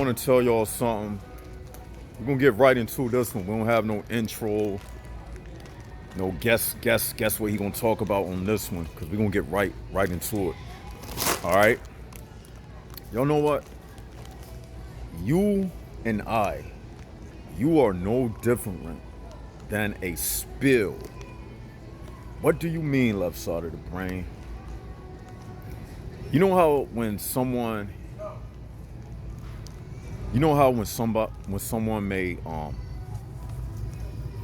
want to tell y'all something. We're gonna get right into this one. We don't have no intro, no guess what he gonna talk about on this one, because we're gonna get right into it. Alright? Y'all know what? You and you are no different than a spill. What do you mean, left side of the brain? You know how when someone when someone may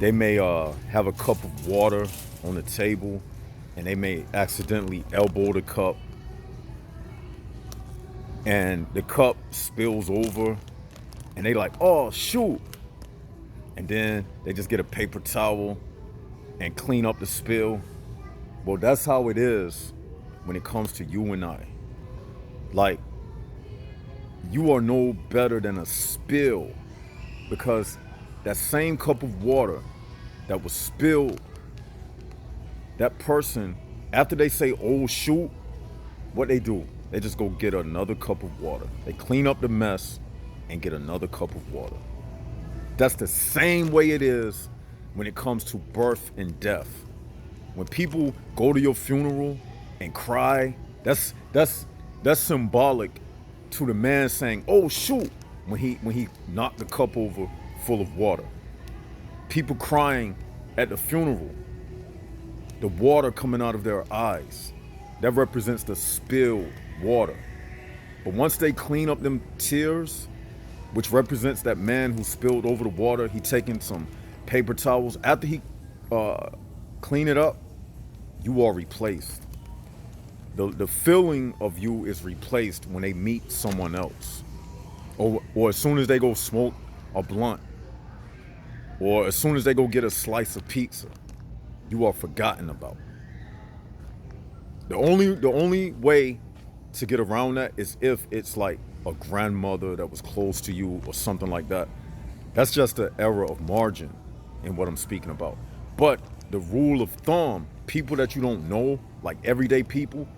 they may have a cup of water on the table and they may accidentally elbow the cup and the cup spills over and they like, oh shoot, and then they just get a paper towel and clean up the spill. Well, that's how it is when it comes to you and I. Like, you are no better than a spill, because that same cup of water that was spilled, that person, after they say, oh shoot, what they do, they just go get another cup of water. They clean up the mess and get another cup of water. That's the same way it is when it comes to birth and death. When people go to your funeral and cry, that's symbolic to the man saying, oh shoot, when he knocked the cup over full of water. People crying at the funeral, the water coming out of their eyes, that represents the spilled water. But once they clean up them tears, which represents that man who spilled over the water, he taking some paper towels. After he clean it up, you are replaced. The feeling of you is replaced when they meet someone else, or as soon as they go smoke a blunt, or as soon as they go get a slice of pizza, you are forgotten about. The only way to get around that is if it's like a grandmother that was close to you or something like that. That's just the error of margin in what I'm speaking about. But the rule of thumb, people that you don't know, like everyday people,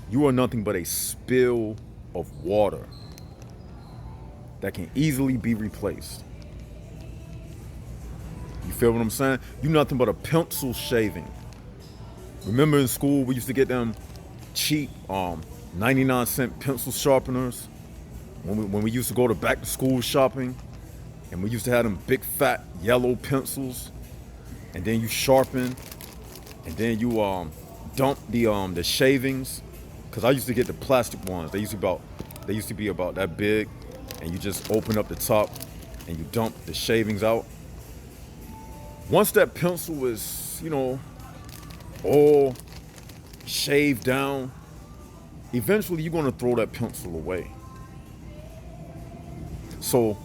you are nothing but a spill of water that can easily be replaced. You feel what I'm saying? You're nothing but a pencil shaving. Remember in school, we used to get them cheap 99-cent pencil sharpeners when we used to go to back to school shopping, and we used to have them big fat yellow pencils, and then you sharpen, and then you dump the shavings, because I used to get the plastic ones. They used to be about that big, and you just open up the top and you dump the shavings out. Once that pencil is, all shaved down, eventually you're going to throw that pencil away. So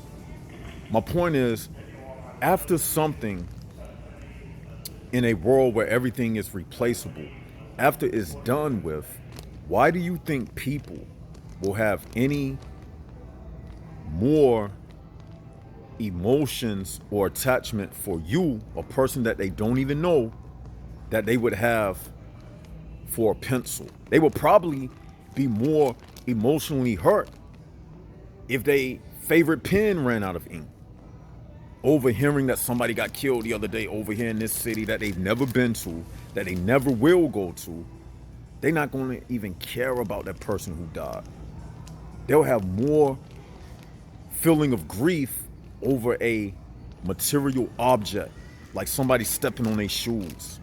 my point is, after something in a world where everything is replaceable, after it's done with, why do you think people will have any more emotions or attachment for you, a person that they don't even know, that they would have for a pencil? They would probably be more emotionally hurt if their favorite pen ran out of ink, overhearing that somebody got killed the other day over here in this city that they've never been to, that they never will go to. They're not going to even care about that person who died. They'll have more feeling of grief over a material object, like somebody stepping on their shoes.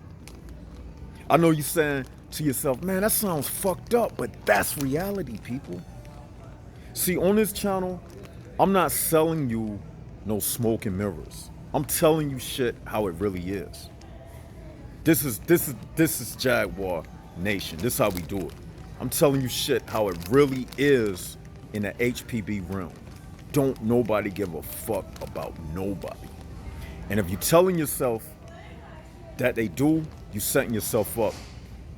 I know you're saying to yourself, man, that sounds fucked up, but that's reality, people. See, on this channel, I'm not selling you no smoke and mirrors. I'm telling you shit how it really is. This is Jaguar Nation. This is how we do it. I'm telling you shit how it really is in the HPB realm. Don't nobody give a fuck about nobody. And if you're telling yourself that they do, you're setting yourself up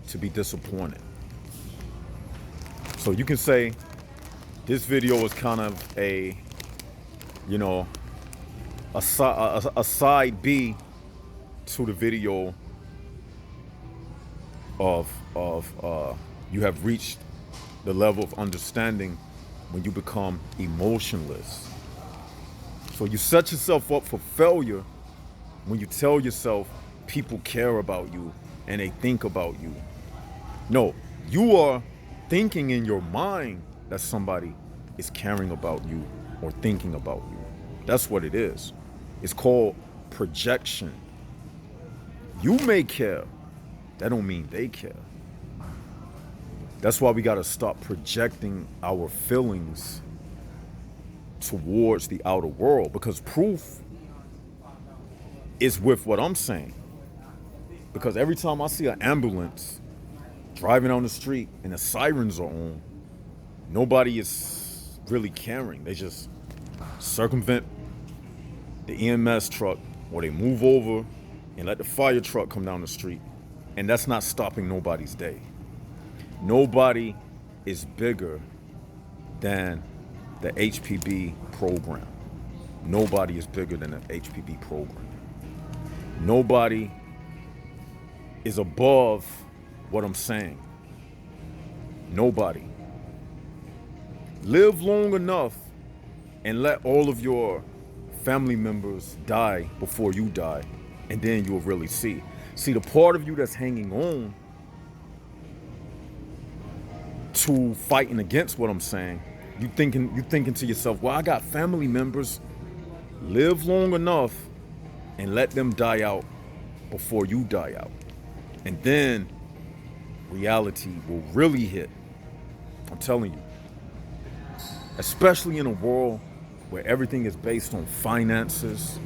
to be disappointed. So you can say this video is kind of a side B to the video of you have reached the level of understanding when you become emotionless. So you set yourself up for failure when you tell yourself people care about you and they think about you. No, you are thinking in your mind that somebody is caring about you or thinking about you. That's what it is. It's called projection. You may care. That don't mean they care. That's why we got to stop projecting our feelings towards the outer world, because proof is with what I'm saying. Because every time I see an ambulance driving on the street and the sirens are on, nobody is really caring. They just circumvent the EMS truck, or they move over and let the fire truck come down the street. And that's not stopping nobody's day. Nobody is bigger than the HPB program. Nobody is bigger than the HPB program. Nobody is above what I'm saying. Nobody. Live long enough and let all of your family members die before you die, and then you'll really see. See, the part of you that's hanging on to fighting against what I'm saying, you thinking to yourself, well, I got family members. Live long enough and let them die out before you die out. And then reality will really hit. I'm telling you. Especially in a world where everything is based on finances,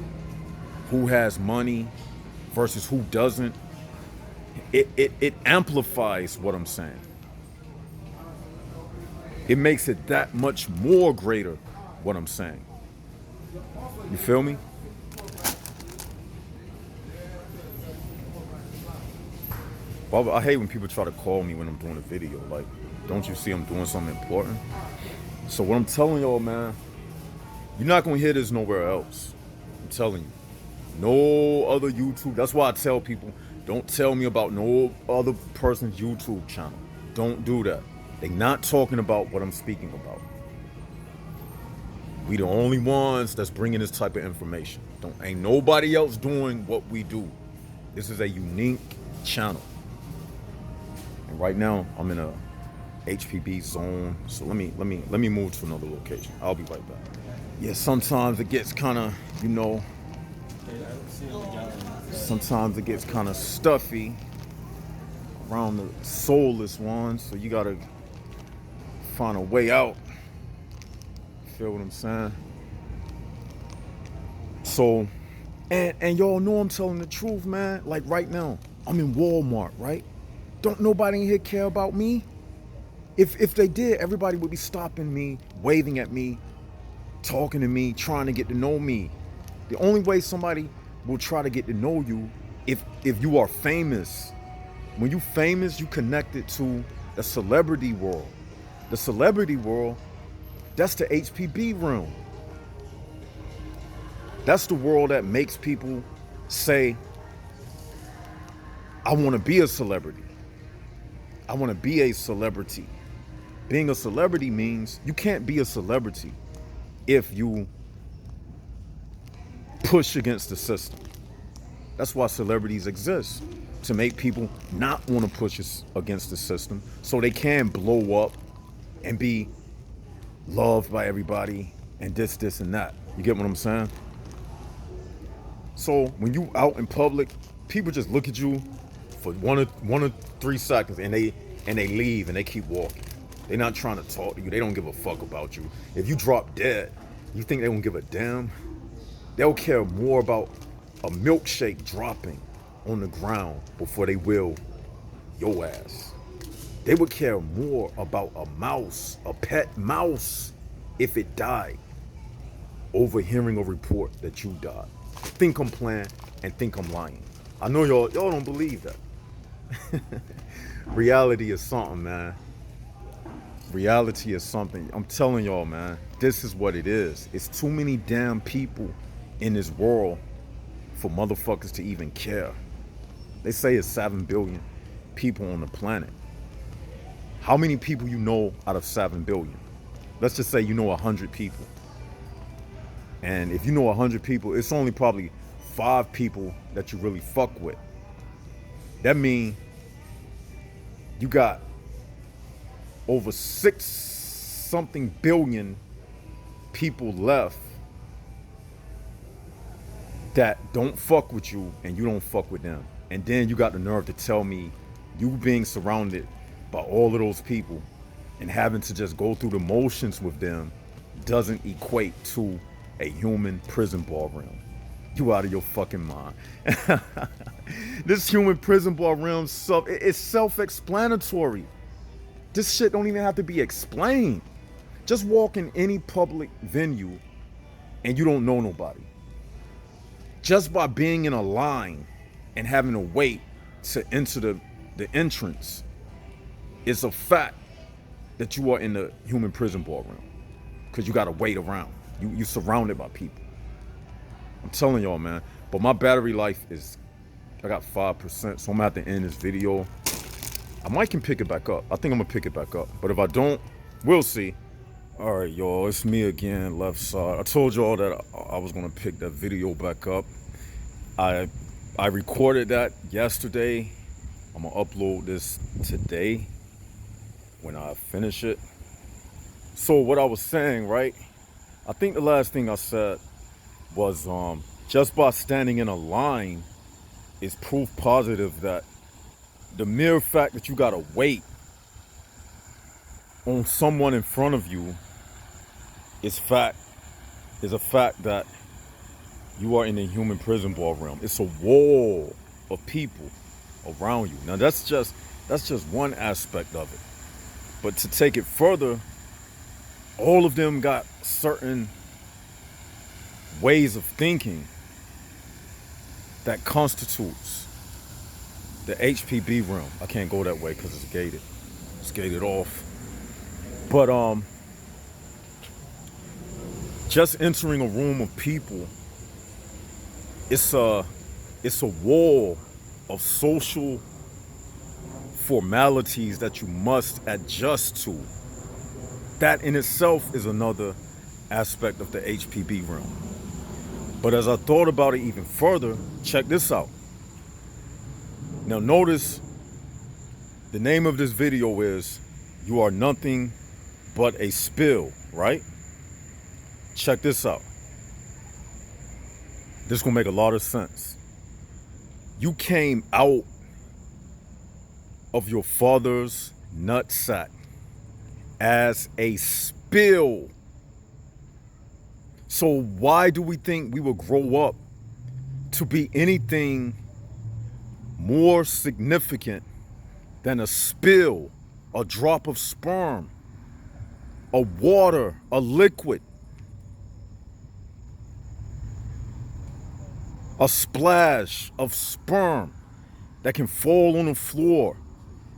who has money versus who doesn't. It amplifies what I'm saying. It makes it that much more greater what I'm saying. You feel me? Well, I hate when people try to call me when I'm doing a video. Like, don't you see I'm doing something important? So what I'm telling y'all, man, you're not gonna hear this nowhere else. I'm telling you. No other YouTube. That's why I tell people, don't tell me about no other person's YouTube channel. Don't do that. They're not talking about what I'm speaking about. We the only ones that's bringing this type of information. Ain't nobody else doing what we do. This is a unique channel. And right now, I'm in a HPB zone. So let me move to another location. I'll be right back. Yeah, sometimes it gets kind of, sometimes it gets kind of stuffy around the soulless ones. So you gotta find a way out. Feel what I'm saying? So, and y'all know I'm telling the truth, man. Like right now, I'm in Walmart, right? Don't nobody in here care about me? If they did, everybody would be stopping me, waving at me, talking to me, trying to get to know me. The only way somebody will try to get to know you if you are famous. When you famous, you connected to the celebrity world. The celebrity world, that's the HPB realm. That's the world that makes people say, I want to be a celebrity. I want to be a celebrity. Being a celebrity means you can't be a celebrity if you push against the system. That's why celebrities exist, to make people not want to push against the system so they can blow up and be loved by everybody and this and that. You get what I'm saying? So when you out in public, people just look at you for one or 3 seconds and they leave and they keep walking. They're not trying to talk to you. They don't give a fuck about you. If you drop dead, you think they won't give a damn? They'll care more about a milkshake dropping on the ground before they will your ass. They would care more about a mouse, a pet mouse, if it died, over hearing a report that you died. Think I'm playing and think I'm lying. I know y'all don't believe that. Reality is something, man. Reality is something. I'm telling y'all, man, this is what it is. It's too many damn people in this world for motherfuckers to even care. They say it's 7 billion people on the planet. How many people you know out of 7 billion? Let's just say you know 100 people. And if you know 100 people, it's only probably 5 people that you really fuck with. That means you got over 6 something billion people left that don't fuck with you and you don't fuck with them. And then you got the nerve to tell me you being surrounded by all of those people and having to just go through the motions with them doesn't equate to a human prison ballroom. You out of your fucking mind. This human prison ballroom it's self-explanatory. This shit don't even have to be explained. Just walk in any public venue and you don't know nobody. Just by being in a line and having to wait to enter the entrance, it's a fact that you are in the human prison ballroom because you got to wait around. You surrounded by people. I'm telling y'all, man. But my battery life I got 5%, so I'm gonna have to end this video. I might can pick it back up. I think I'm gonna pick it back up. But if I don't, we'll see. All right, y'all, it's me again, left side. I told y'all that I was gonna pick that video back up. I recorded that yesterday. I'm gonna upload this today when I finish it. So what I was saying, right? I think the last thing I said was just by standing in a line is proof positive that the mere fact that you gotta wait on someone in front of you is a fact that you are in a human prison ballroom. It's a wall of people around you. Now that's just one aspect of it. But to take it further, all of them got certain ways of thinking that constitutes the HPB realm. I can't go that way because it's gated. It's gated off. But just entering a room of people, it's a wall of social formalities that you must adjust to. That in itself is another aspect of the HPB realm. But as I thought about it even further, check this out. Now notice the name of this video is "You Are Nothing But a Spill," right? Check this out. This is gonna make a lot of sense. You came out of your father's nutsack as a spill. So why do we think we will grow up to be anything more significant than a spill, a drop of sperm, a water, a liquid, a splash of sperm that can fall on the floor,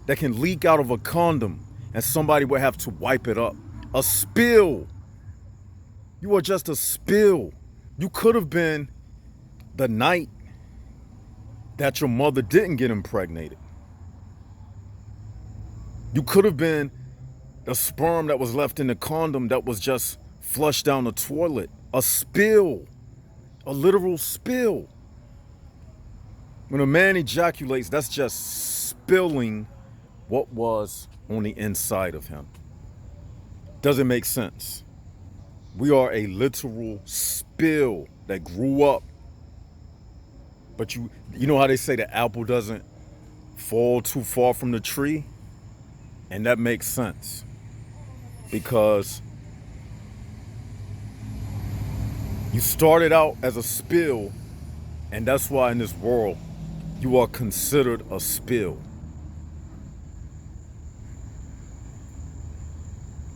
that can leak out of a condom, and somebody will have to wipe it up? A spill. You are just a spill. You could have been the night that your mother didn't get impregnated. You could have been the sperm that was left in the condom that was just flushed down the toilet. A spill. A literal spill. When a man ejaculates, that's just spilling what was on the inside of him. Doesn't make sense. We are a literal spill that grew up. But you know how they say the apple doesn't fall too far from the tree? And that makes sense. Because you started out as a spill, and that's why in this world you are considered a spill.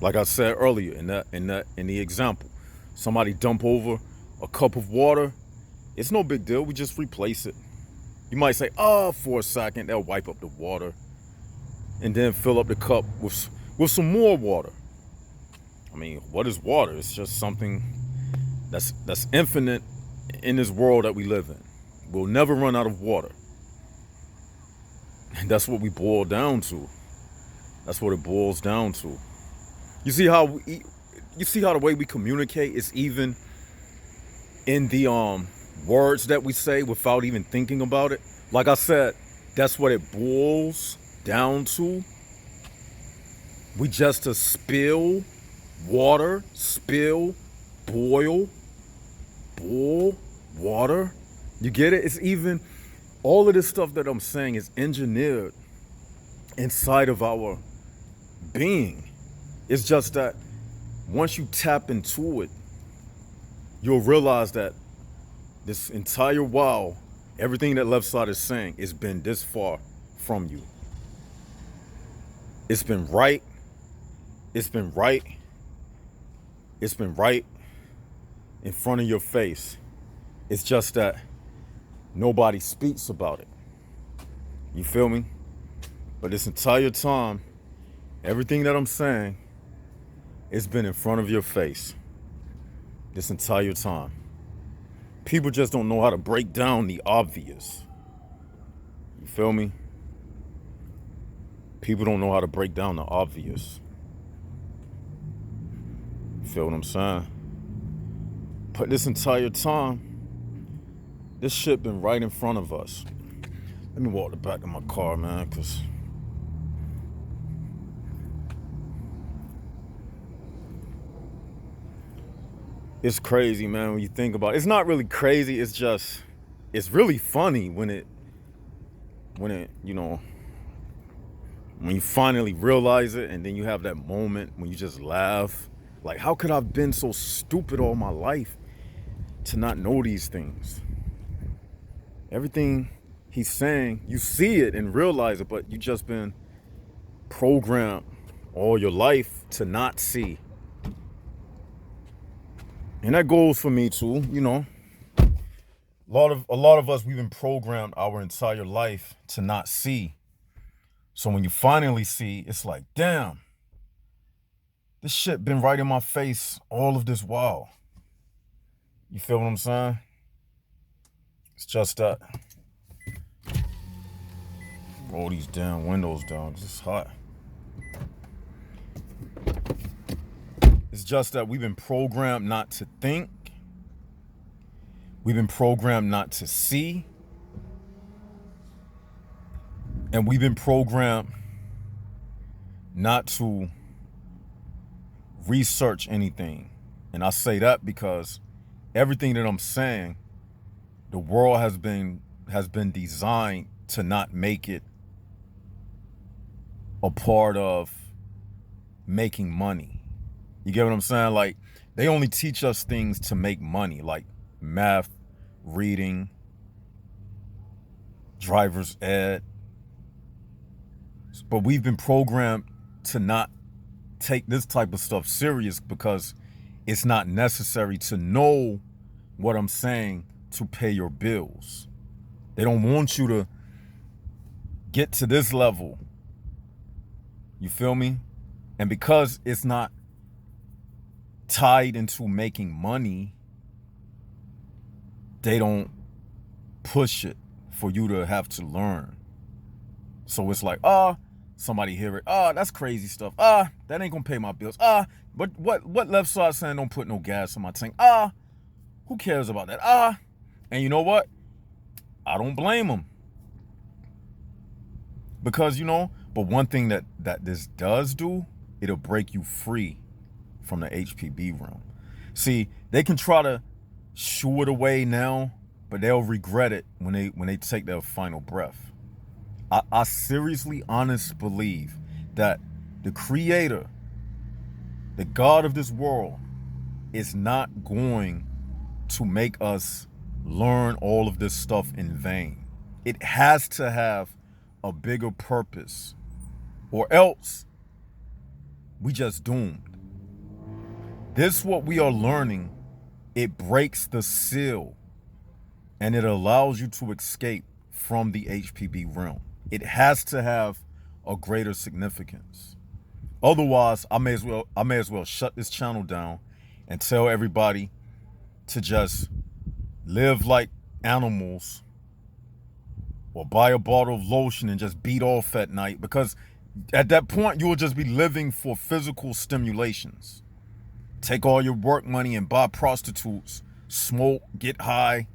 Like I said earlier in the example, somebody dump over a cup of water, it's no big deal. We just replace it. You might say, "Oh," for a second, they'll wipe up the water and then fill up the cup with some more water. I mean, what is water? It's just something that's infinite in this world that we live in. We'll never run out of water. And that's what we boil down to. That's what it boils down to. You see how the way we communicate is even in the words that we say without even thinking about it. Like I said, that's what it boils down to. We just to spill water, spill, boil, boil, water. You get it? It's even all of this stuff that I'm saying is engineered inside of our being. It's just that once you tap into it, you'll realize that this entire while, everything that left side is saying has been this far from you. It's been right. It's been right. It's been right in front of your face. It's just that nobody speaks about it. You feel me? But this entire time, everything that I'm saying, it's been in front of your face. This entire time. People just don't know how to break down the obvious. You feel me? People don't know how to break down the obvious. You feel what I'm saying? But this entire time, this shit been right in front of us. Let me walk the back of my car, man, because it's crazy, man, when you think about it. It's not really crazy, it's just, it's really funny when it, you know, when you finally realize it and then you have that moment when you just laugh. Like, how could I have been so stupid all my life to not know these things? Everything he's saying, you see it and realize it, but you just been programmed all your life to not see. And that goes for me too, you know. A lot of us, we've been programmed our entire life to not see. So when you finally see, it's like, damn, this shit been right in my face all of this while. You feel what I'm saying? It's just that. Roll these damn windows down, 'cause it's hot. It's just that we've been programmed not to think. We've been programmed not to see. And we've been programmed not to research anything. And I say that because everything that I'm saying, the world has been designed to not make it a part of making money. You get what I'm saying? Like, they only teach us things to make money, like math, reading, driver's ed. But we've been programmed to not take this type of stuff serious because it's not necessary to know what I'm saying to pay your bills. They don't want you to get to this level. You feel me? And because it's not tied into making money, they don't push it for you to have to learn. So it's like, somebody hear it, that's crazy stuff. That ain't gonna pay my bills. But what left side saying don't put no gas in my tank? Who cares about that? And you know what? I don't blame them. Because, you know, but one thing that this does do, it'll break you free from the HPB realm. See, they can try to shoo it away now, but they'll regret it when they take their final breath. I seriously, honestly believe that the creator, the God of this world, is not going to make us learn all of this stuff in vain. It has to have a bigger purpose, or else we just doomed. This, what we are learning, it breaks the seal and it allows you to escape from the HPB realm. It has to have a greater significance. Otherwise, I may as well shut this channel down and tell everybody to just live like animals or buy a bottle of lotion and just beat off at night, because at that point you will just be living for physical stimulations. Take all your work money and buy prostitutes smoke, get high,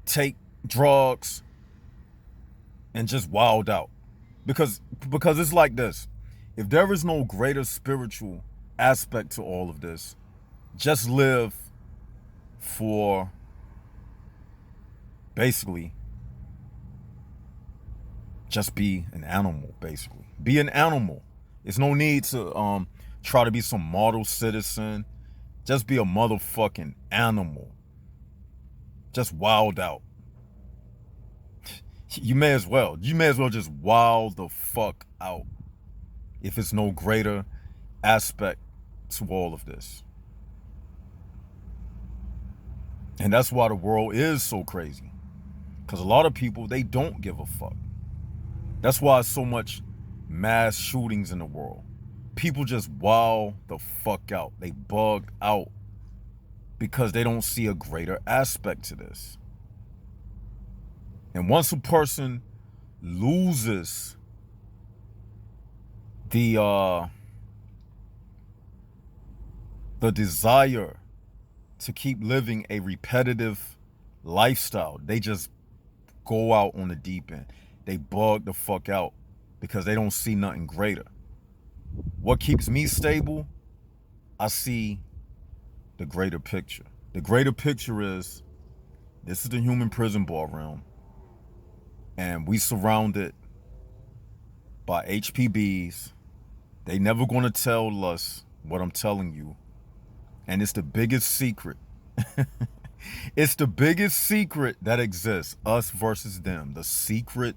take drugs, and just wild out. Because it's like this. If there is no greater spiritual aspect to all of this, just live for basically just be an animal, basically. Be an animal. There's no need to try to be some model citizen. Just be a motherfucking animal. Just wild out. You may as well. You may as well just wild the fuck out. If it's no greater aspect to all of this. And that's why the world is so crazy. Because a lot of people, they don't give a fuck. That's why so much mass shootings in the world. People just wild the fuck out. They bug out because they don't see a greater aspect to this. And once a person loses the desire to keep living a repetitive lifestyle, they just go out on the deep end. They bug the fuck out because they don't see nothing greater. What keeps me stable? I see the greater picture. The greater picture is, this is the human prison ballroom, and we surrounded by HPBs. They never gonna tell us what I'm telling you. And it's the biggest secret. It's the biggest secret that exists. Us versus them. The secret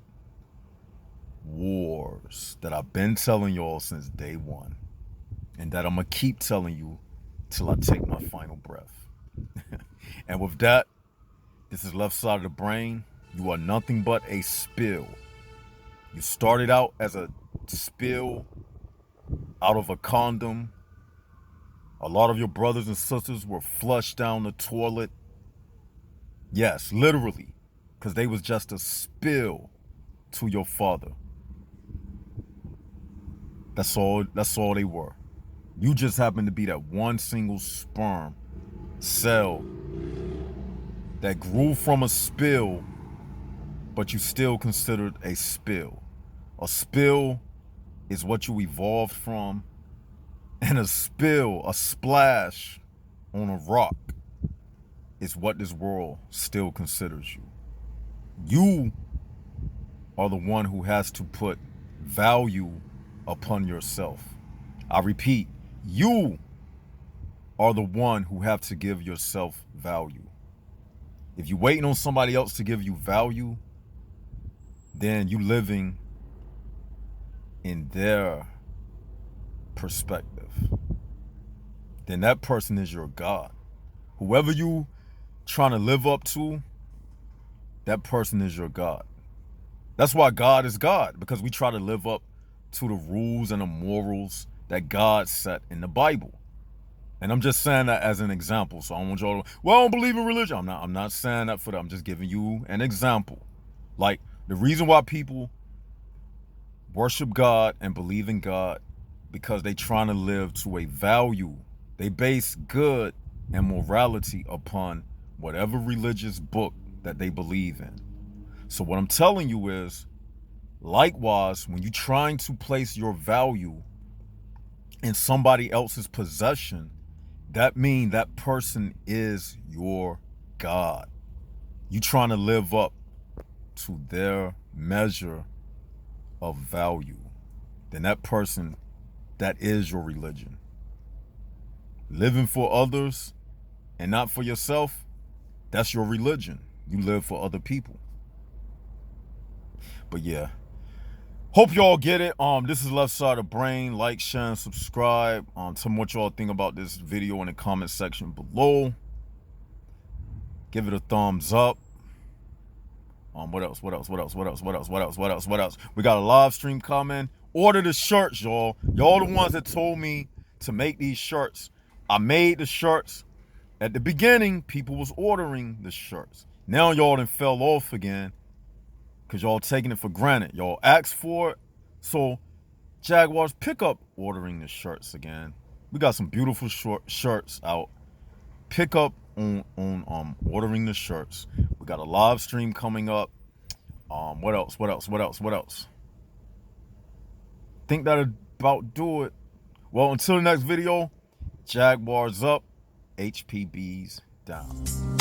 wars that I've been telling y'all since day one. And that I'm gonna keep telling you till I take my final breath. And with that, this is Left Side of the Brain. You are nothing but a spill. You started out as a spill out of a condom. A lot of your brothers and sisters were flushed down the toilet. Yes, literally. Because they was just a spill to your father. That's all they were. You just happened to be that one single sperm cell that grew from a spill, but you still considered a spill. A spill is what you evolved from, and a spill, a splash on a rock, is what this world still considers you. You are the one who has to put value upon yourself. I repeat, you are the one who have to give yourself value. If you're waiting on somebody else to give you value, then you living in their perspective. Then that person is your God. Whoever you trying to live up to, that person is your God. That's why God is God, because we try to live up to the rules and the morals that God set in the Bible. And I'm just saying that as an example. So I don't want y'all to, well, I don't believe in religion. I'm not saying that for that. I'm just giving you an example. Like, the reason why people worship God and believe in God, because they trying to live to a value. They base good and morality upon whatever religious book that they believe in. So what I'm telling you is, likewise, when you're trying to place your value in somebody else's possession, that means that person is your God. You trying to live up to their measure of value. Then that person, that is your religion. Living for others and not for yourself, that's your religion. You live for other people. But yeah, hope y'all get it. This is Left Side of Brain. Like, share, and subscribe. Tell me what y'all think about this video in the comment section below. Give it a thumbs up. What else? What else? What else? What else? What else? What else? What else? What else? We got a live stream coming. Order the shirts, y'all. Y'all the ones that told me to make these shirts. I made the shirts. At the beginning, people was ordering the shirts. Now y'all done fell off again because y'all taking it for granted. Y'all asked for it. So, Jaguars, pick up ordering the shirts again. We got some beautiful short shirts out. Pick up on ordering the shirts. We got a live stream coming up. What else? Think that about do it. Well, until the next video, Jaguars up, HPBs down.